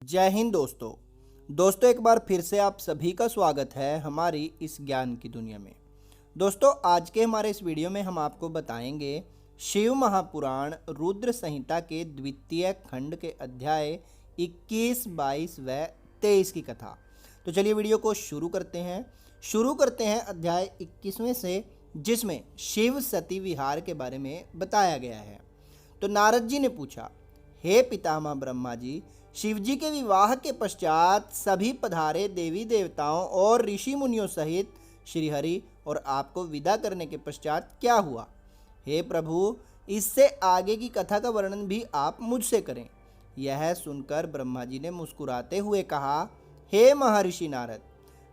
जय हिंद दोस्तों एक बार फिर से आप सभी का स्वागत है हमारी इस ज्ञान की दुनिया में। दोस्तों आज के हमारे इस वीडियो में हम आपको बताएंगे शिव महापुराण रुद्र संहिता के द्वितीय खंड के अध्याय 21, 22 व 23 की कथा। तो चलिए वीडियो को शुरू करते हैं अध्याय 21वें से, जिसमें शिव सती विहार के बारे में बताया गया है। तो नारद जी ने पूछा, हे पितामह ब्रह्मा जी, शिव जी के विवाह के पश्चात सभी पधारे देवी देवताओं और ऋषि मुनियों सहित श्रीहरि और आपको विदा करने के पश्चात क्या हुआ? हे प्रभु, इससे आगे की कथा का वर्णन भी आप मुझसे करें। यह सुनकर ब्रह्मा जी ने मुस्कुराते हुए कहा, हे महर्षि नारद,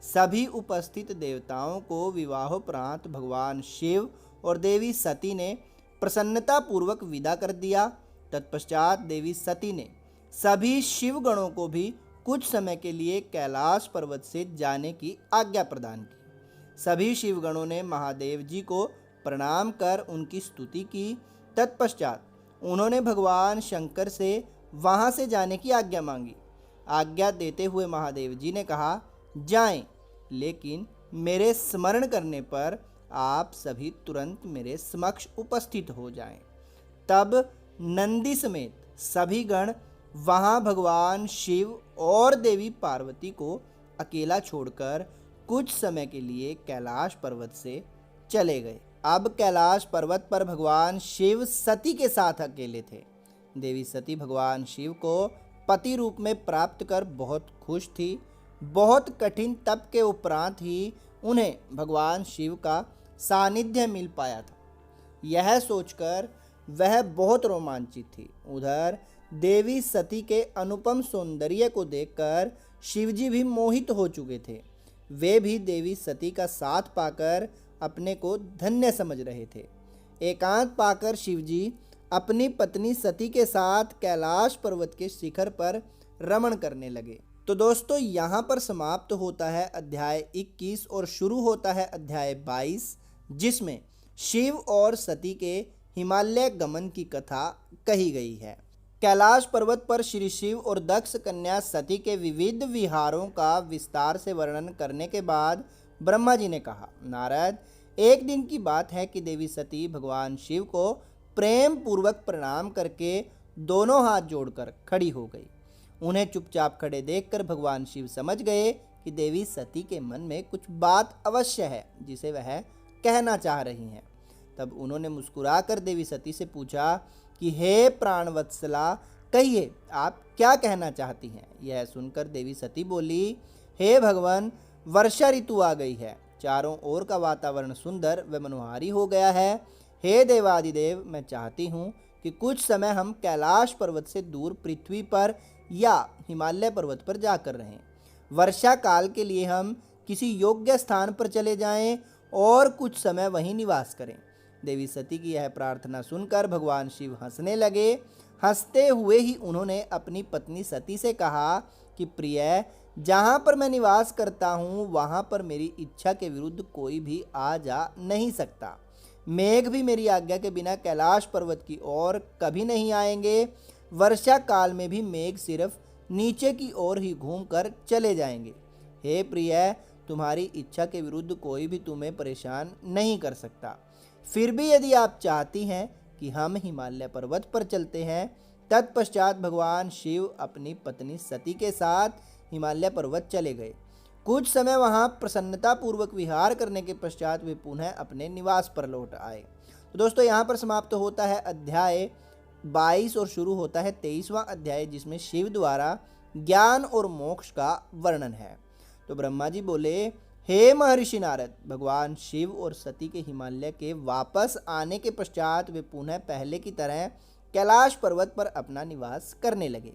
सभी उपस्थित देवताओं को विवाहोपरांत भगवान शिव और देवी सती ने प्रसन्नतापूर्वक विदा कर दिया। तत्पश्चात देवी सती ने सभी शिवगणों को भी कुछ समय के लिए कैलाश पर्वत से जाने की आज्ञा प्रदान की। सभी शिवगणों ने महादेव जी को प्रणाम कर उनकी स्तुति की। तत्पश्चात उन्होंने भगवान शंकर से वहां से जाने की आज्ञा मांगी। आज्ञा देते हुए महादेव जी ने कहा, जाएं, लेकिन मेरे स्मरण करने पर आप सभी तुरंत मेरे समक्ष उपस्थित हो जाएं। तब नंदी समेत सभी गण वहां भगवान शिव और देवी पार्वती को अकेला छोड़कर कुछ समय के लिए कैलाश पर्वत से चले गए। अब कैलाश पर्वत पर भगवान शिव सती के साथ अकेले थे। देवी सती भगवान शिव को पति रूप में प्राप्त कर बहुत खुश थी। बहुत कठिन तप के उपरांत ही उन्हें भगवान शिव का सानिध्य मिल पाया था। यह सोचकर वह बहुत रोमांचित थी। उधर देवी सती के अनुपम सौंदर्य को देखकर शिवजी भी मोहित हो चुके थे। वे भी देवी सती का साथ पाकर अपने को धन्य समझ रहे थे। एकांत पाकर शिवजी अपनी पत्नी सती के साथ कैलाश पर्वत के शिखर पर रमण करने लगे। तो दोस्तों यहाँ पर समाप्त होता है अध्याय 21 और शुरू होता है अध्याय 22, जिसमें शिव और सती के हिमालय गमन की कथा कही गई है। कैलाश पर्वत पर श्री शिव और दक्ष कन्या सती के विविध विहारों का विस्तार से वर्णन करने के बाद ब्रह्मा जी ने कहा, नारद, एक दिन की बात है कि देवी सती भगवान शिव को प्रेम पूर्वक प्रणाम करके दोनों हाथ जोड़कर खड़ी हो गई। उन्हें चुपचाप खड़े देखकर भगवान शिव समझ गए कि देवी सती के मन में कुछ बात अवश्य है जिसे वह कहना चाह रही हैं। तब उन्होंने मुस्कुराकर देवी सती से पूछा कि हे प्राणवत्सला, कहिए आप क्या कहना चाहती हैं? यह सुनकर देवी सती बोली, हे भगवान, वर्षा ऋतु आ गई है। चारों ओर का वातावरण सुंदर व मनोहारी हो गया है। हे देवादिदेव, मैं चाहती हूँ कि कुछ समय हम कैलाश पर्वत से दूर पृथ्वी पर या हिमालय पर्वत पर जाकर रहें। वर्षा काल के लिए हम किसी योग्य स्थान पर चले जाएं और कुछ समय वहीं निवास करें। देवी सती की यह प्रार्थना सुनकर भगवान शिव हंसने लगे। हंसते हुए ही उन्होंने अपनी पत्नी सती से कहा कि प्रिय, जहाँ पर मैं निवास करता हूँ वहाँ पर मेरी इच्छा के विरुद्ध कोई भी आ जा नहीं सकता। मेघ भी मेरी आज्ञा के बिना कैलाश पर्वत की ओर कभी नहीं आएंगे। वर्षा काल में भी मेघ सिर्फ नीचे की ओर ही घूमकर चले जाएंगे। हे प्रिय, तुम्हारी इच्छा के विरुद्ध कोई भी तुम्हें परेशान नहीं कर सकता। फिर भी यदि आप चाहती हैं कि हम हिमालय पर्वत पर चलते हैं। तत्पश्चात भगवान शिव अपनी पत्नी सती के साथ हिमालय पर्वत चले गए। कुछ समय वहां प्रसन्नतापूर्वक विहार करने के पश्चात वे पुनः अपने निवास पर लौट आए। तो दोस्तों यहाँ पर समाप्त होता है अध्याय 22 और शुरू होता है 23वां अध्याय, जिसमें शिव द्वारा ज्ञान और मोक्ष का वर्णन है। तो ब्रह्मा जी बोले, हे महर्षि नारद, भगवान शिव और सती के हिमालय के वापस आने के पश्चात वे पुनः पहले की तरह कैलाश पर्वत पर अपना निवास करने लगे।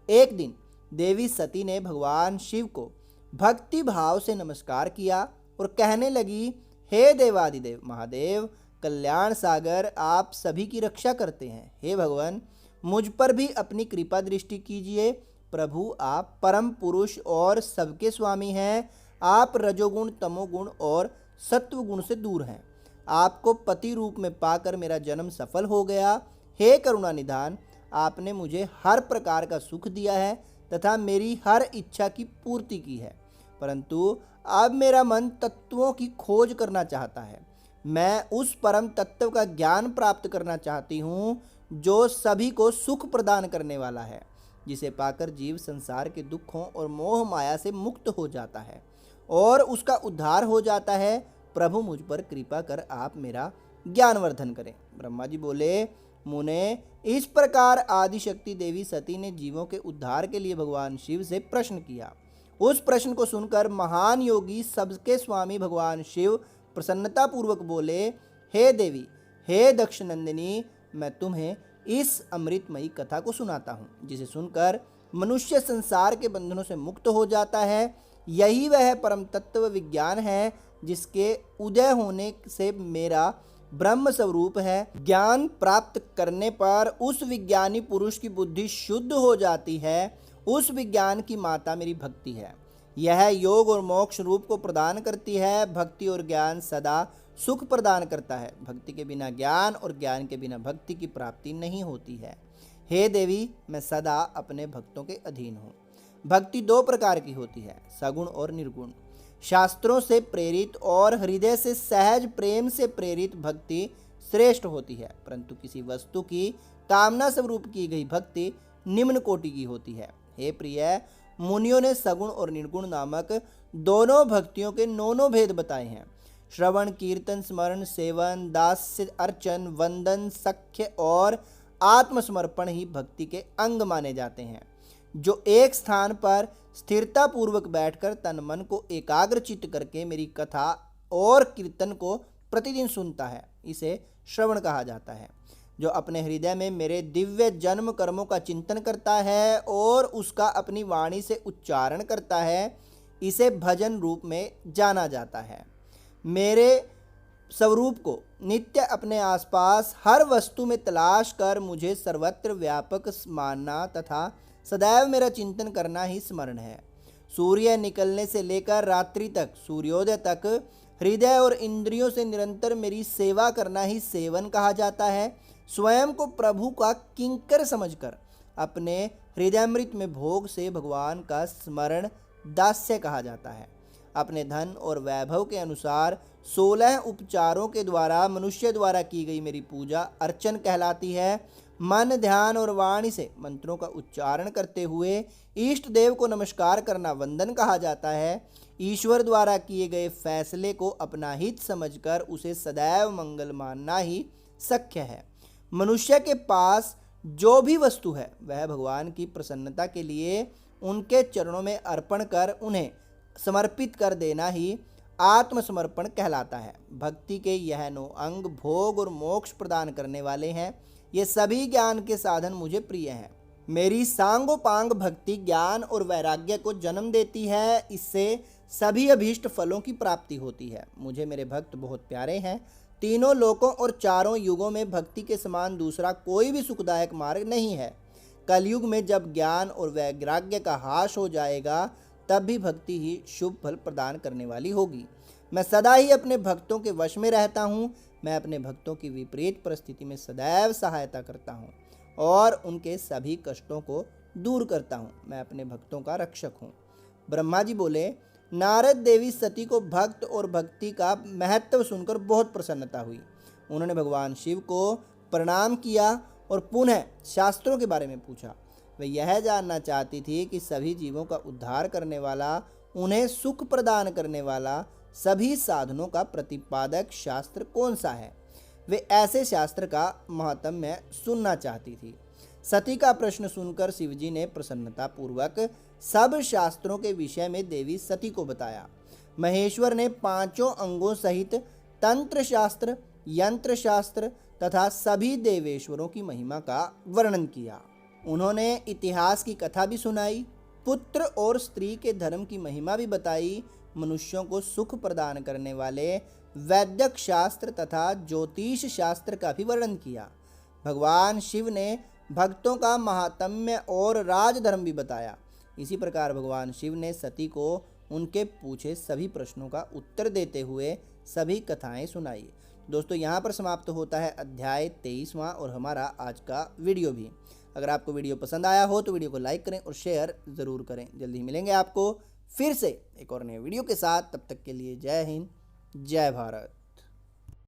एक दिन देवी सती ने भगवान शिव को भक्ति भाव से नमस्कार किया और कहने लगी, हे देवादिदेव महादेव, कल्याण सागर, आप सभी की रक्षा करते हैं। हे भगवान, मुझ पर भी अपनी कृपा दृष्टि कीजिए। प्रभु, आप परम पुरुष और सबके स्वामी हैं। आप रजोगुण, तमोगुण और सत्वगुण से दूर हैं। आपको पति रूप में पाकर मेरा जन्म सफल हो गया। हे करुणा निधान, आपने मुझे हर प्रकार का सुख दिया है। तथा मेरी हर इच्छा की पूर्ति की है, परंतु अब मेरा मन तत्वों की खोज करना चाहता है। मैं उस परम तत्व का ज्ञान प्राप्त करना चाहती हूँ जो सभी को सुख प्रदान करने वाला है, जिसे पाकर जीव संसार के दुखों और मोह माया से मुक्त हो जाता है और उसका उद्धार हो जाता है। प्रभु मुझ पर कृपा कर आप मेरा ज्ञानवर्धन करें। ब्रह्मा जी बोले, मुने, इस प्रकार आदिशक्ति देवी सती ने जीवों के उद्धार के लिए भगवान शिव से प्रश्न किया। उस प्रश्न को सुनकर महान योगी, सबके स्वामी भगवान शिव प्रसन्नता पूर्वक बोले, हे देवी, हे दक्ष नंदिनी, मैं तुम्हें इस अमृतमयी कथा को सुनाता हूँ, जिसे सुनकर मनुष्य संसार के बंधनों से मुक्त हो जाता है। यही वह परम तत्व विज्ञान है जिसके उदय होने से मेरा ब्रह्म स्वरूप है। ज्ञान प्राप्त करने पर उस विज्ञानी पुरुष की बुद्धि शुद्ध हो जाती है। उस विज्ञान की माता मेरी भक्ति है। यह योग और मोक्ष रूप को प्रदान करती है। भक्ति और ज्ञान सदा सुख प्रदान करता है। भक्ति के बिना ज्ञान और ज्ञान के बिना भक्ति की प्राप्ति नहीं होती है। हे देवी, मैं सदा अपने भक्तों के अधीन हूँ। भक्ति दो प्रकार की होती है, सगुण और निर्गुण। शास्त्रों से प्रेरित और हृदय से सहज प्रेम से प्रेरित भक्ति श्रेष्ठ होती है, परंतु किसी वस्तु की कामना स्वरूप की गई भक्ति निम्न कोटि की होती है। हे प्रिय, मुनियों ने सगुण और निर्गुण नामक दोनों भक्तियों के नौनों भेद बताए हैं। श्रवण, कीर्तन, स्मरण, सेवन, दास्य, अर्चन, वंदन, सख्य और आत्मसमर्पण ही भक्ति के अंग माने जाते हैं। जो एक स्थान पर स्थिरता पूर्वक बैठकर तन मन को एकाग्र चित्त करके मेरी कथा और कीर्तन को प्रतिदिन सुनता है, इसे श्रवण कहा जाता है। जो अपने हृदय में मेरे दिव्य जन्म कर्मों का चिंतन करता है और उसका अपनी वाणी से उच्चारण करता है, इसे भजन रूप में जाना जाता है। मेरे स्वरूप को नित्य अपने आसपास हर वस्तु में तलाश कर मुझे सर्वत्र व्यापक मानना तथा सदैव मेरा चिंतन करना ही स्मरण है। सूर्य निकलने से लेकर रात्रि तक, सूर्योदय तक हृदय और इंद्रियों से निरंतर मेरी सेवा करना ही सेवन कहा जाता है। स्वयं को प्रभु का किंकर समझकर अपने हृदयामृत में भोग से भगवान का स्मरण दास्य कहा जाता है। अपने धन और वैभव के अनुसार 16 उपचारों के द्वारा मनुष्य द्वारा की गई मेरी पूजा अर्चन कहलाती है। मन, ध्यान और वाणी से मंत्रों का उच्चारण करते हुए इष्ट देव को नमस्कार करना वंदन कहा जाता है। ईश्वर द्वारा किए गए फैसले को अपना हित समझकर उसे सदैव मंगल मानना ही सख्य है। मनुष्य के पास जो भी वस्तु है वह भगवान की प्रसन्नता के लिए उनके चरणों में अर्पण कर उन्हें समर्पित कर देना ही आत्मसमर्पण कहलाता है। भक्ति के यह 9 अंग भोग और मोक्ष प्रदान करने वाले हैं। ये सभी ज्ञान के साधन मुझे प्रिय हैं। मेरी सांगोपांग भक्ति ज्ञान और वैराग्य को जन्म देती है। इससे सभी अभीष्ट फलों की प्राप्ति होती है। मुझे मेरे भक्त बहुत प्यारे हैं। तीनों लोकों और चारों युगों में भक्ति के समान दूसरा कोई भी सुखदायक मार्ग नहीं है। कलयुग में जब ज्ञान और वैराग्य का ह्रास हो जाएगा, तब भी भक्ति ही शुभ फल प्रदान करने वाली होगी। मैं सदा ही अपने भक्तों के वश में रहता हूँ। मैं अपने भक्तों की विपरीत परिस्थिति में सदैव सहायता करता हूँ और उनके सभी कष्टों को दूर करता हूँ। मैं अपने भक्तों का रक्षक हूँ। ब्रह्मा जी बोले, नारद देवी सती को भक्त और भक्ति का महत्व सुनकर बहुत प्रसन्नता हुई। उन्होंने भगवान शिव को प्रणाम किया और पुनः शास्त्रों के बारे में पूछा। वे यह जानना चाहती थी कि सभी जीवों का उद्धार करने वाला, उन्हें सुख प्रदान करने वाला, सभी साधनों का प्रतिपादक शास्त्र कौन सा है। वे ऐसे शास्त्र का महात्म्य सुनना चाहती थी। सती का प्रश्न सुनकर शिवजी ने प्रसन्नता पूर्वक सब शास्त्रों के विषय में देवी सती को बताया। महेश्वर ने 5 अंगों सहित तंत्र शास्त्र, यंत्र शास्त्र तथा सभी देवेश्वरों की महिमा का वर्णन किया। उन्होंने इतिहास की कथा भी सुनाई, पुत्र और स्त्री के धर्म की महिमा भी बताई, मनुष्यों को सुख प्रदान करने वाले वैद्यक शास्त्र तथा ज्योतिष शास्त्र का भी वर्णन किया। भगवान शिव ने भक्तों का महात्म्य और राजधर्म भी बताया। इसी प्रकार भगवान शिव ने सती को उनके पूछे सभी प्रश्नों का उत्तर देते हुए सभी कथाएं सुनाई। दोस्तों, यहाँ पर समाप्त होता है अध्याय 23वां और हमारा आज का वीडियो भी। अगर आपको वीडियो पसंद आया हो तो वीडियो को लाइक करें और शेयर ज़रूर करें। जल्दी ही मिलेंगे आपको फिर से एक और नए वीडियो के साथ। तब तक के लिए जय हिंद, जय भारत।